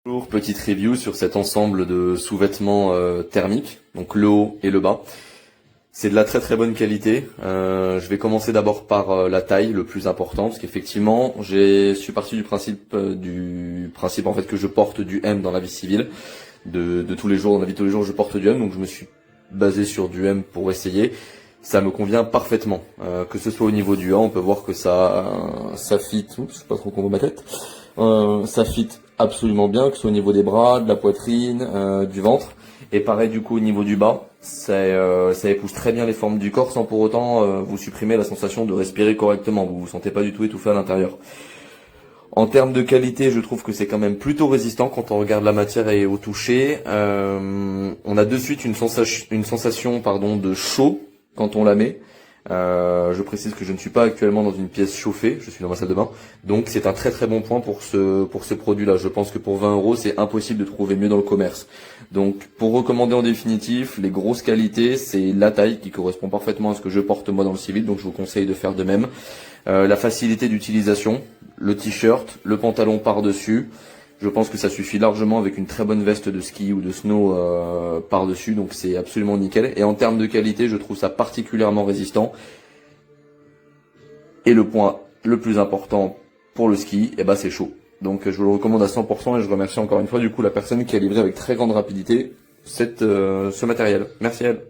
Bonjour, petite review sur cet ensemble de sous-vêtements thermiques, donc le haut et le bas. C'est de la très très bonne qualité. Je vais commencer d'abord par la taille, le plus important, parce qu'effectivement, je suis parti du principe en fait que je porte du M dans la vie civile, de tous les jours, dans la vie de tous les jours, je porte du M, donc je me suis basé sur du M pour essayer. Ça me convient parfaitement, que ce soit au niveau du haut, on peut voir que ça fit. Oups, je sais pas trop qu'on voit ma tête. Ça fit absolument bien, que ce soit au niveau des bras, de la poitrine, du ventre. Et pareil du coup au niveau du bas, ça épouse très bien les formes du corps sans pour autant vous supprimer la sensation de respirer correctement. Vous vous sentez pas du tout étouffé à l'intérieur. En termes de qualité, je trouve que c'est quand même plutôt résistant quand on regarde la matière et au toucher. On a de suite une sensation de chaud quand on la met. Je précise que je ne suis pas actuellement dans une pièce chauffée, je suis dans ma salle de bain, donc c'est un très très bon point pour ce produit-là. Je pense que pour 20 euros, c'est impossible de trouver mieux dans le commerce. Donc pour recommander en définitif, les grosses qualités, c'est la taille qui correspond parfaitement à ce que je porte moi dans le civil, donc je vous conseille de faire de même. La facilité d'utilisation, le t-shirt, le pantalon par-dessus. Je pense que ça suffit largement avec une très bonne veste de ski ou de snow par-dessus, donc c'est absolument nickel. Et en termes de qualité, je trouve ça particulièrement résistant. Et le point le plus important pour le ski, c'est chaud. Donc je vous le recommande à 100% et je remercie encore une fois du coup la personne qui a livré avec très grande rapidité ce matériel. Merci à elle.